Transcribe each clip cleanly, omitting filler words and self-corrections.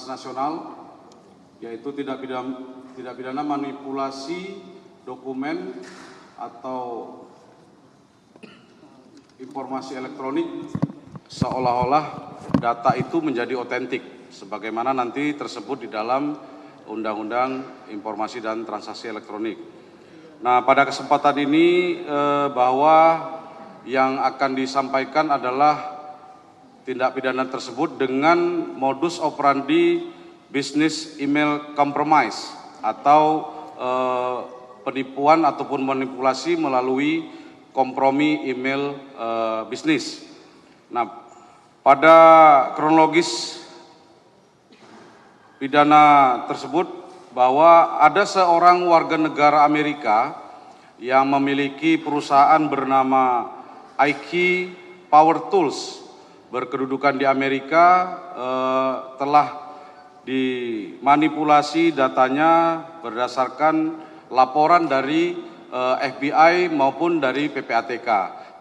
transnasional, yaitu tidak pidana manipulasi dokumen atau informasi elektronik seolah-olah data itu menjadi otentik, sebagaimana nanti tersebut di dalam Undang-Undang Informasi dan Transaksi Elektronik. Nah, pada kesempatan ini bahwa yang akan disampaikan adalah tindak pidana tersebut dengan modus operandi business email compromise atau penipuan ataupun manipulasi melalui kompromi email bisnis. Nah, pada kronologis pidana tersebut bahwa ada seorang warga negara Amerika yang memiliki perusahaan bernama IQ Power Tools berkedudukan di Amerika, telah dimanipulasi datanya berdasarkan laporan dari FBI maupun dari PPATK.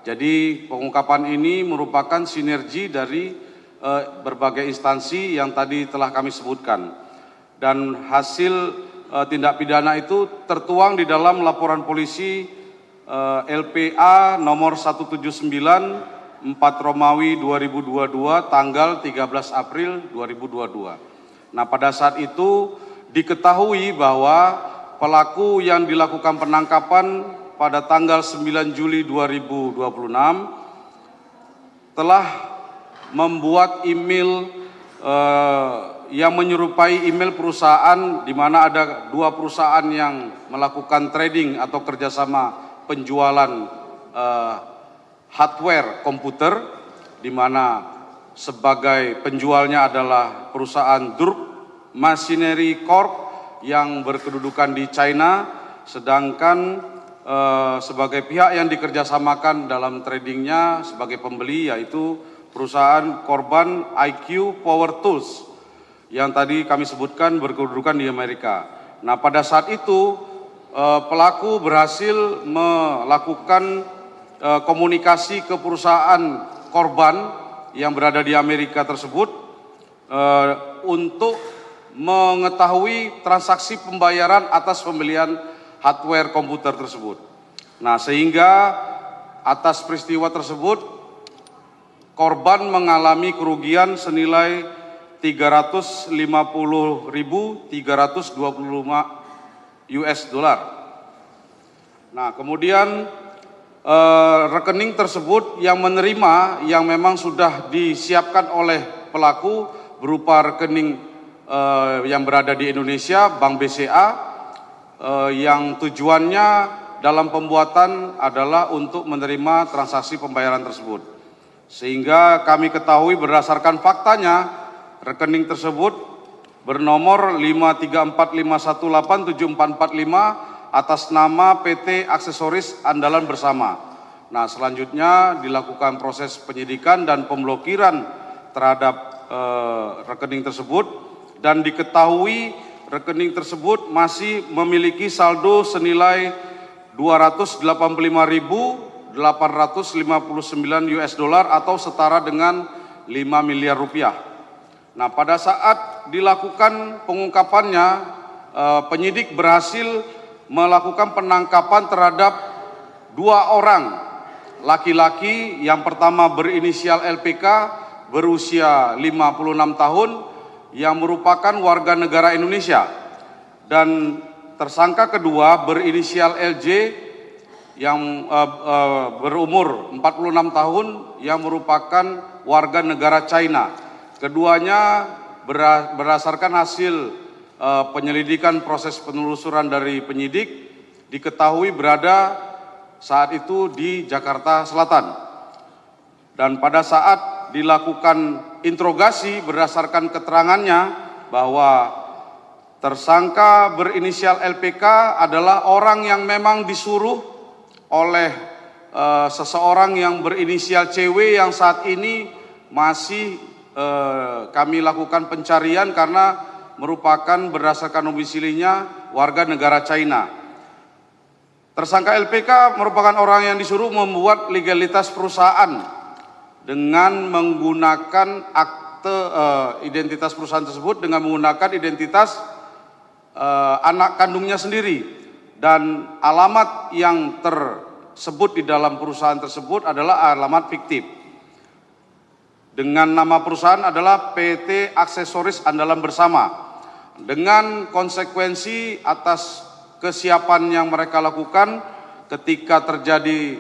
Jadi pengungkapan ini merupakan sinergi dari berbagai instansi yang tadi telah kami sebutkan. Dan hasil tindak pidana itu tertuang di dalam laporan polisi LPA nomor 179 4 Romawi 2022 tanggal 13 April 2022. Nah, pada saat itu diketahui bahwa pelaku yang dilakukan penangkapan pada tanggal 9 Juli 2026 telah membuat email yang menyerupai email perusahaan, di mana ada dua perusahaan yang melakukan trading atau kerjasama penjualan hardware komputer, di mana sebagai penjualnya adalah perusahaan Durk Machinery Corp yang berkedudukan di China, sedangkan sebagai pihak yang dikerjasamakan dalam tradingnya sebagai pembeli yaitu perusahaan korban IQ Power Tools yang tadi kami sebutkan berkedudukan di Amerika. Nah, pada saat itu pelaku berhasil melakukan komunikasi ke perusahaan korban yang berada di Amerika tersebut untuk mengetahui transaksi pembayaran atas pembelian hardware komputer tersebut. Nah, sehingga atas peristiwa tersebut korban mengalami kerugian senilai 350.325 US dollar. Nah, kemudian rekening tersebut yang menerima yang memang sudah disiapkan oleh pelaku berupa rekening yang berada di Indonesia, Bank BCA, yang tujuannya dalam pembuatan adalah untuk menerima transaksi pembayaran tersebut. Sehingga kami ketahui berdasarkan faktanya, rekening tersebut bernomor 534518745 atas nama PT Aksesoris Andalan Bersama. Nah, selanjutnya dilakukan proses penyidikan dan pemblokiran terhadap rekening tersebut, dan diketahui rekening tersebut masih memiliki saldo senilai 285.859 US dollar atau setara dengan 5 miliar rupiah. Nah, pada saat dilakukan pengungkapannya, penyidik berhasil melakukan penangkapan terhadap dua orang laki-laki. Yang pertama berinisial LPK berusia 56 tahun yang merupakan warga negara Indonesia, dan tersangka kedua berinisial LJ yang berumur 46 tahun yang merupakan warga negara China. Keduanya berdasarkan hasil penyelidikan proses penelusuran dari penyidik diketahui berada saat itu di Jakarta Selatan. Dan pada saat dilakukan interogasi berdasarkan keterangannya bahwa tersangka berinisial LPK adalah orang yang memang disuruh oleh seseorang yang berinisial CW yang saat ini masih kami lakukan pencarian karena merupakan berdasarkan domisilinya warga negara China. Tersangka LPK merupakan orang yang disuruh membuat legalitas perusahaan dengan menggunakan akte identitas perusahaan tersebut dengan menggunakan identitas anak kandungnya sendiri, dan alamat yang tersebut di dalam perusahaan tersebut adalah alamat fiktif. Dengan nama perusahaan adalah PT Aksesoris Andalan Bersama. Dengan konsekuensi atas kesiapan yang mereka lakukan ketika terjadi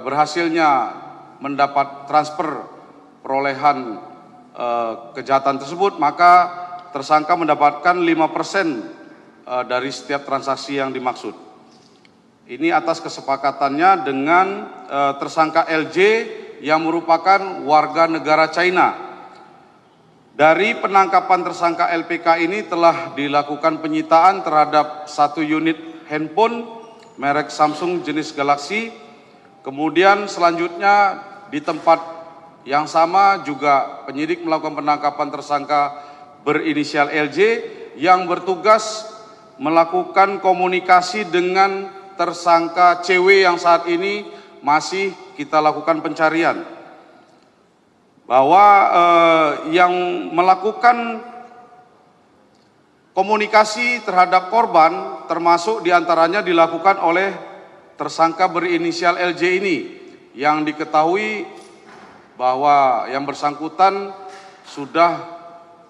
berhasilnya mendapat transfer perolehan kejahatan tersebut, maka tersangka mendapatkan 5% dari setiap transaksi yang dimaksud. Ini atas kesepakatannya dengan tersangka LJ yang merupakan warga negara China. Dari penangkapan tersangka LPK ini telah dilakukan penyitaan terhadap 1 unit handphone merek Samsung jenis Galaxy. Kemudian selanjutnya di tempat yang sama juga penyidik melakukan penangkapan tersangka berinisial LJ yang bertugas melakukan komunikasi dengan tersangka CW yang saat ini masih kita lakukan pencarian. Bahwa yang melakukan komunikasi terhadap korban termasuk diantaranya dilakukan oleh tersangka berinisial LJ ini, yang diketahui bahwa yang bersangkutan sudah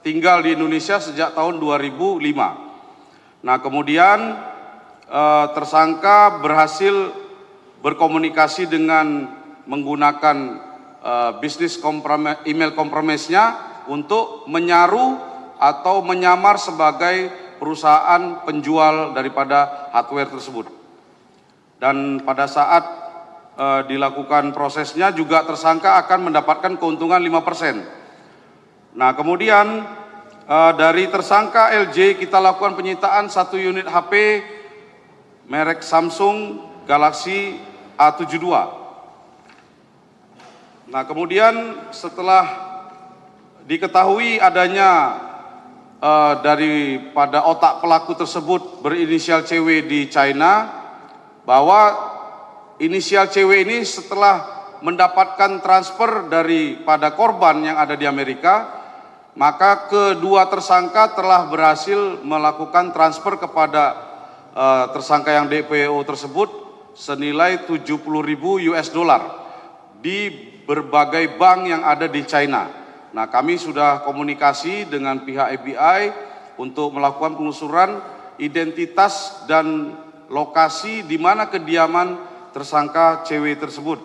tinggal di Indonesia sejak tahun 2005. Nah, kemudian tersangka berhasil berkomunikasi dengan menggunakan email kompromisnya untuk menyaru atau menyamar sebagai perusahaan penjual daripada hardware tersebut. Dan pada saat dilakukan prosesnya juga tersangka akan mendapatkan keuntungan 5%. Nah, kemudian dari tersangka LJ kita lakukan penyitaan 1 unit HP merek Samsung Galaxy A72. Nah, kemudian setelah diketahui adanya daripada otak pelaku tersebut berinisial CW di China, bahwa inisial CW ini setelah mendapatkan transfer daripada korban yang ada di Amerika, maka kedua tersangka telah berhasil melakukan transfer kepada tersangka yang DPO tersebut senilai 70.000 US dollar di berbagai bank yang ada di China. Nah, kami sudah komunikasi dengan pihak FBI untuk melakukan penelusuran identitas dan lokasi di mana kediaman tersangka CW tersebut.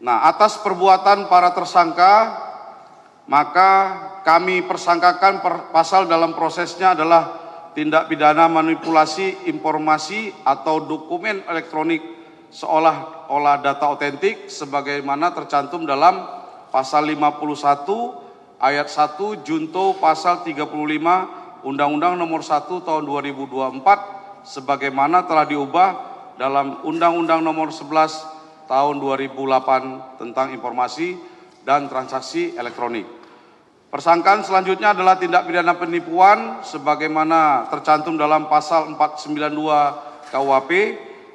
Nah, atas perbuatan para tersangka, maka kami persangkakan pasal dalam prosesnya adalah tindak pidana manipulasi informasi atau dokumen elektronik seolah-olah data otentik sebagaimana tercantum dalam pasal 51 ayat 1 junto pasal 35 Undang-Undang Nomor 1 Tahun 2024 sebagaimana telah diubah dalam Undang-Undang Nomor 11 Tahun 2008 tentang informasi dan transaksi elektronik. Persangkaan selanjutnya adalah tindak pidana penipuan sebagaimana tercantum dalam pasal 492 KUHP,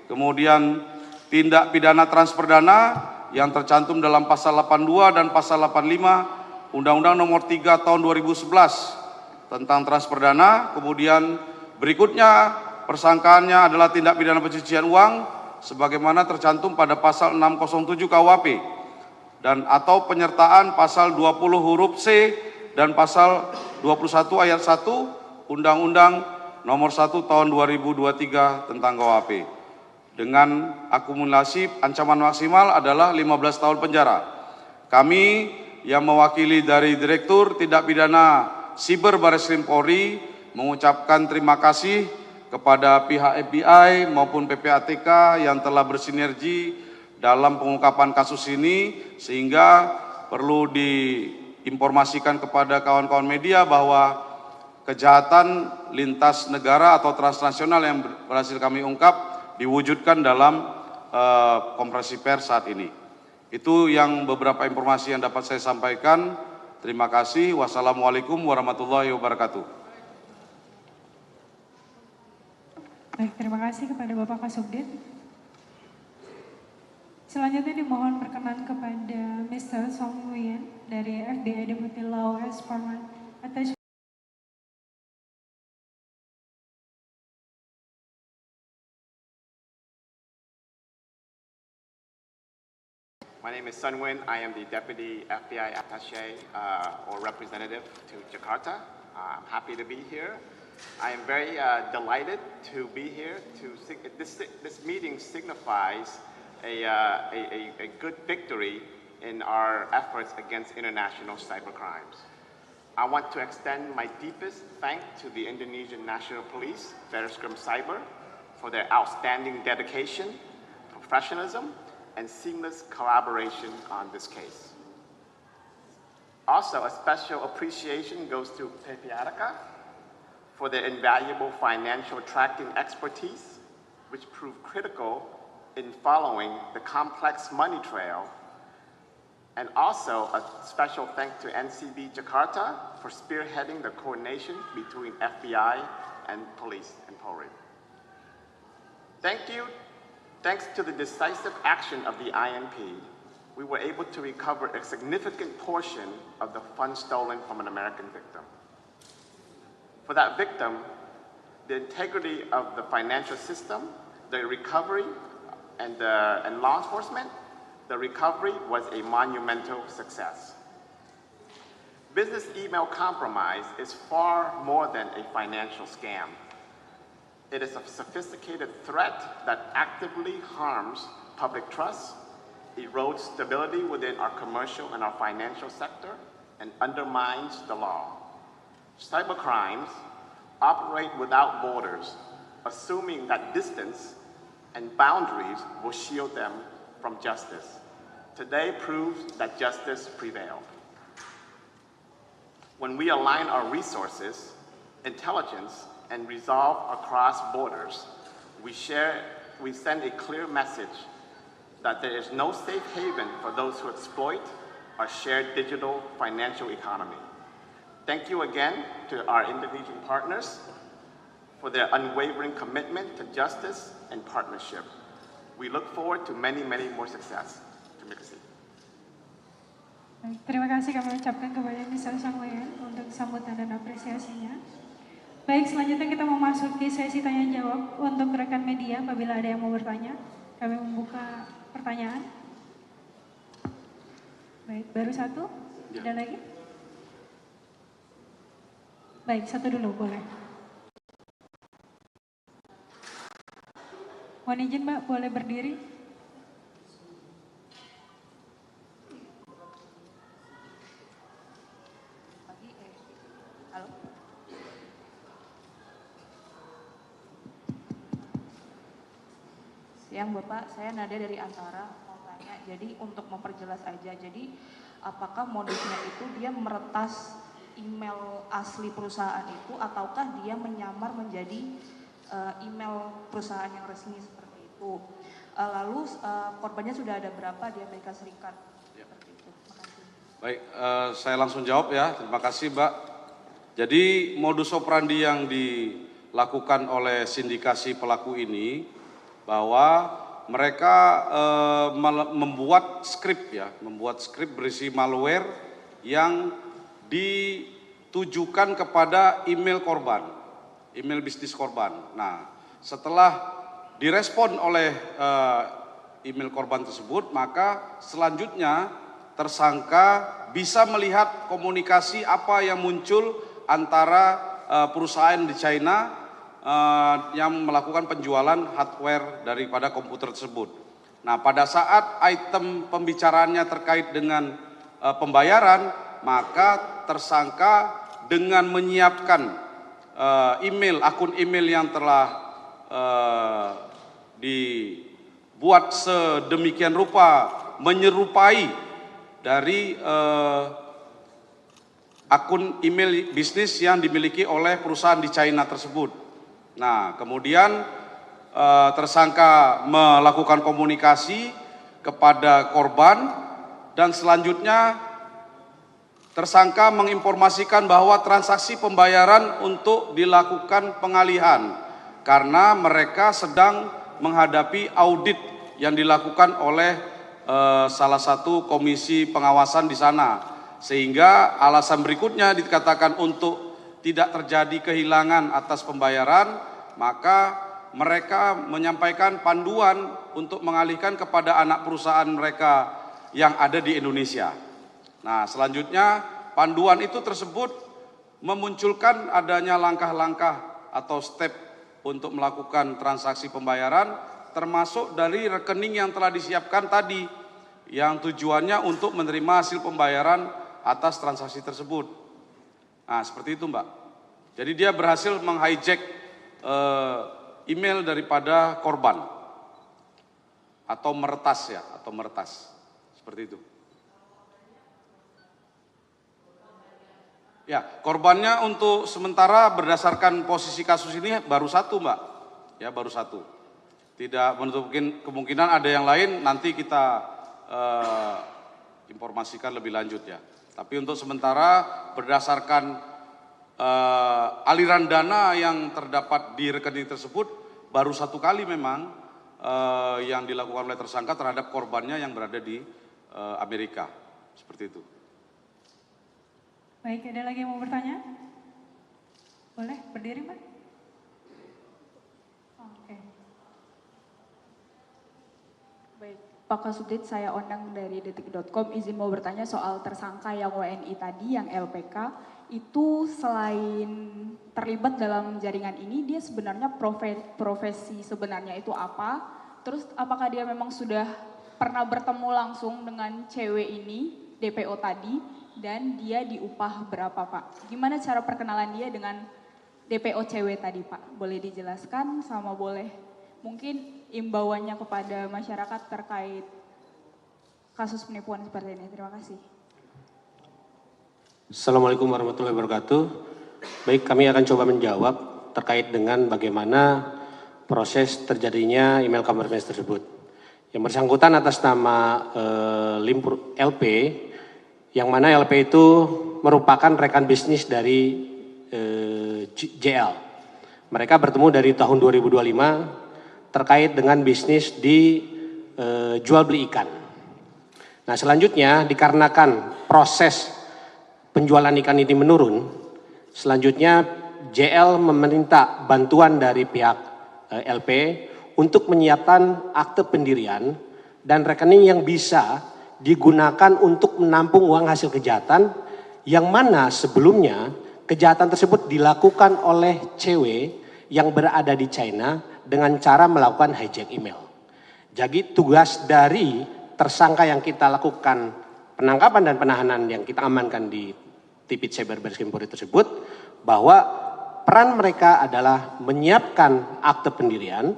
kemudian tindak pidana transfer dana yang tercantum dalam pasal 82 dan pasal 85 Undang-Undang Nomor 3 Tahun 2011 tentang transfer dana. Kemudian berikutnya persangkaannya adalah tindak pidana pencucian uang sebagaimana tercantum pada pasal 607 KUHP dan atau penyertaan pasal 20 huruf C dan pasal 21 ayat 1 Undang-Undang Nomor 1 Tahun 2023 tentang KUHP. Dengan akumulasi ancaman maksimal adalah 15 tahun penjara. Kami yang mewakili dari Direktur Tindak Pidana Siber Barreskrim Polri mengucapkan terima kasih kepada pihak FBI maupun PPATK yang telah bersinergi dalam pengungkapan kasus ini, sehingga perlu diinformasikan kepada kawan-kawan media bahwa kejahatan lintas negara atau transnasional yang berhasil kami ungkap diwujudkan dalam konferensi pers saat ini. Itu yang beberapa informasi yang dapat saya sampaikan. Terima kasih. Wassalamualaikum warahmatullahi wabarakatuh. Baik, terima kasih kepada Bapak Kasubdit. Selanjutnya dimohon perkenan kepada Mr. Song Nguyen dari FBI Deputy Law as Forman atas. My name is Sun Nguyen. I am the Deputy FBI Attaché or Representative to Jakarta. I'm happy to be here. I am very delighted to be here. This meeting signifies a good victory in our efforts against international cybercrimes. I want to extend my deepest thanks to the Indonesian National Police, Verskrim Cyber, for their outstanding dedication, professionalism, and seamless collaboration on this case. Also, a special appreciation goes to PPATK for their invaluable financial tracking expertise, which proved critical in following the complex money trail. And also a special thanks to NCB Jakarta for spearheading the coordination between FBI and police and Polri. Thanks to the decisive action of the INP, we were able to recover a significant portion of the funds stolen from an American victim. For that victim, the integrity of the financial system, the recovery, and law enforcement, the recovery was a monumental success. Business email compromise is far more than a financial scam. It is a sophisticated threat that actively harms public trust, erodes stability within our commercial and our financial sector, and undermines the law. Cybercrimes operate without borders, assuming that distance and boundaries will shield them from justice. Today proves that justice prevailed. When we align our resources, intelligence, and resolve across borders, we send a clear message that there is no safe haven for those who exploit our shared digital financial economy. Thank you again to our Indonesian partners for their unwavering commitment to justice and partnership. We look forward to many, many more success. Terima kasih. Terima kasih kami ucapkan kepada Mr. Song Nguyen untuk sambutan dan apresiasinya. Baik, selanjutnya kita memasuki sesi tanya jawab untuk rekan media. Apabila ada yang mau bertanya, kami membuka pertanyaan. Baik, baru satu. Ada lagi? Baik, satu dulu boleh. Mohon izin Mbak, boleh berdiri? Halo. Siang Bapak, saya Nadia dari Antara, mau tanya, jadi untuk memperjelas aja, jadi apakah modusnya itu dia meretas email asli perusahaan itu, ataukah dia menyamar menjadi email perusahaan yang resmi seperti itu? Lalu korbannya sudah ada berapa di Amerika Serikat? Seperti itu. Makasih. Baik, saya langsung jawab ya. Terima kasih Mbak. Jadi modus operandi yang dilakukan oleh sindikasi pelaku ini bahwa mereka membuat skrip berisi malware yang ditujukan kepada email korban, email bisnis korban. Nah, setelah direspon oleh email korban tersebut, maka selanjutnya tersangka bisa melihat komunikasi apa yang muncul antara perusahaan di China yang melakukan penjualan hardware daripada komputer tersebut. Nah, pada saat item pembicaraannya terkait dengan pembayaran, maka tersangka dengan menyiapkan akun email yang telah dibuat sedemikian rupa menyerupai dari akun email bisnis yang dimiliki oleh perusahaan di China tersebut. Nah, kemudian tersangka melakukan komunikasi kepada korban dan selanjutnya tersangka menginformasikan bahwa transaksi pembayaran untuk dilakukan pengalihan karena mereka sedang menghadapi audit yang dilakukan oleh salah satu komisi pengawasan di sana. Sehingga alasan berikutnya dikatakan untuk tidak terjadi kehilangan atas pembayaran, maka mereka menyampaikan panduan untuk mengalihkan kepada anak perusahaan mereka yang ada di Indonesia. Nah, selanjutnya panduan itu tersebut memunculkan adanya langkah-langkah atau step untuk melakukan transaksi pembayaran, termasuk dari rekening yang telah disiapkan tadi, yang tujuannya untuk menerima hasil pembayaran atas transaksi tersebut. Nah, seperti itu, Mbak. Jadi dia berhasil menghijack email daripada korban, atau meretas ya, atau meretas, seperti itu. Ya, korbannya untuk sementara berdasarkan posisi kasus ini baru satu, Mbak. Ya, baru satu. Tidak menutup kemungkinan ada yang lain, nanti kita informasikan lebih lanjut ya. Tapi untuk sementara berdasarkan aliran dana yang terdapat di rekening tersebut baru satu kali memang yang dilakukan oleh tersangka terhadap korbannya yang berada di Amerika. Seperti itu. Baik, ada lagi yang mau bertanya? Boleh berdiri, Mbak? Oke. Baik, Pak Kasubdit, saya Ondang dari detik.com, izin mau bertanya soal tersangka yang WNI tadi, yang LPK, itu selain terlibat dalam jaringan ini, dia sebenarnya profesi sebenarnya itu apa? Terus apakah dia memang sudah pernah bertemu langsung dengan cewek ini, DPO tadi, dan dia diupah berapa, Pak? Gimana cara perkenalan dia dengan DPO cewek tadi, Pak? Boleh dijelaskan sama boleh mungkin imbauannya kepada masyarakat terkait kasus penipuan seperti ini. Terima kasih. Assalamualaikum warahmatullahi wabarakatuh. Baik, kami akan coba menjawab terkait dengan bagaimana proses terjadinya email compromise tersebut. Yang bersangkutan atas nama LP, yang mana LP itu merupakan rekan bisnis dari JL. Mereka bertemu dari tahun 2025 terkait dengan bisnis di jual beli ikan. Nah, selanjutnya dikarenakan proses penjualan ikan ini menurun, selanjutnya JL meminta bantuan dari pihak LP untuk menyiapkan akte pendirian dan rekening yang bisa digunakan untuk menampung uang hasil kejahatan, yang mana sebelumnya kejahatan tersebut dilakukan oleh cewek yang berada di China dengan cara melakukan hijack email. Jadi tugas dari tersangka yang kita lakukan penangkapan dan penahanan yang kita amankan di Tipit Cyber Bareskrim Polri tersebut, bahwa peran mereka adalah menyiapkan akte pendirian,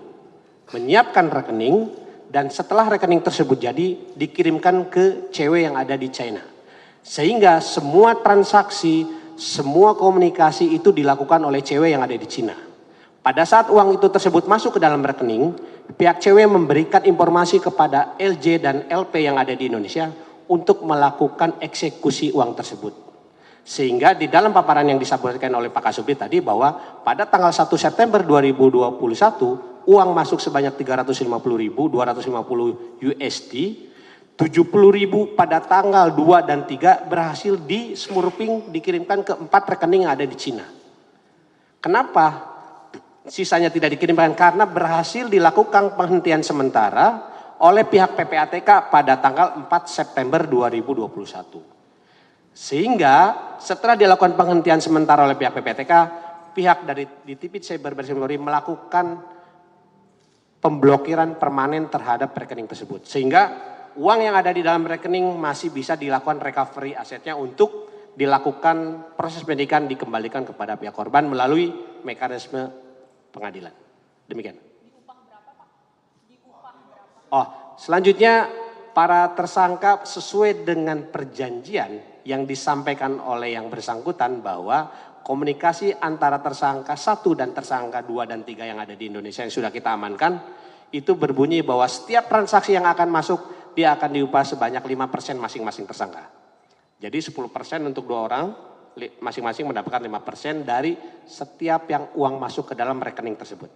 menyiapkan rekening, dan setelah rekening tersebut jadi dikirimkan ke cewek yang ada di China. Sehingga semua transaksi, semua komunikasi itu dilakukan oleh cewek yang ada di China. Pada saat uang itu tersebut masuk ke dalam rekening, pihak cewek memberikan informasi kepada LJ dan LP yang ada di Indonesia untuk melakukan eksekusi uang tersebut. Sehingga di dalam paparan yang disampaikan oleh Pak Kasubdit tadi bahwa pada tanggal 1 September 2021 uang masuk sebanyak 350.250 USD, 70.000 pada tanggal 2 dan 3 berhasil di smurfing dikirimkan ke 4 rekening yang ada di Cina. Kenapa sisanya tidak dikirimkan? Karena berhasil dilakukan penghentian sementara oleh pihak PPATK pada tanggal 4 September 2021. Sehingga setelah dilakukan penghentian sementara oleh pihak PPATK, pihak dari Tipit Cyber Bareskrim Polri melakukan pemblokiran permanen terhadap rekening tersebut. Sehingga uang yang ada di dalam rekening masih bisa dilakukan recovery asetnya untuk dilakukan proses penyidikan, dikembalikan kepada pihak korban melalui mekanisme pengadilan. Demikian. Diupah berapa, Pak? Diupah berapa? Oh, selanjutnya para tersangka sesuai dengan perjanjian yang disampaikan oleh yang bersangkutan bahwa komunikasi antara tersangka 1 dan tersangka 2 dan 3 yang ada di Indonesia yang sudah kita amankan itu berbunyi bahwa setiap transaksi yang akan masuk dia akan diupah sebanyak 5% masing-masing tersangka. Jadi 10% untuk 2 orang, masing-masing mendapatkan 5% dari setiap yang uang masuk ke dalam rekening tersebut.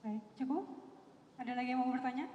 Baik, cukup? Ada lagi yang mau bertanya?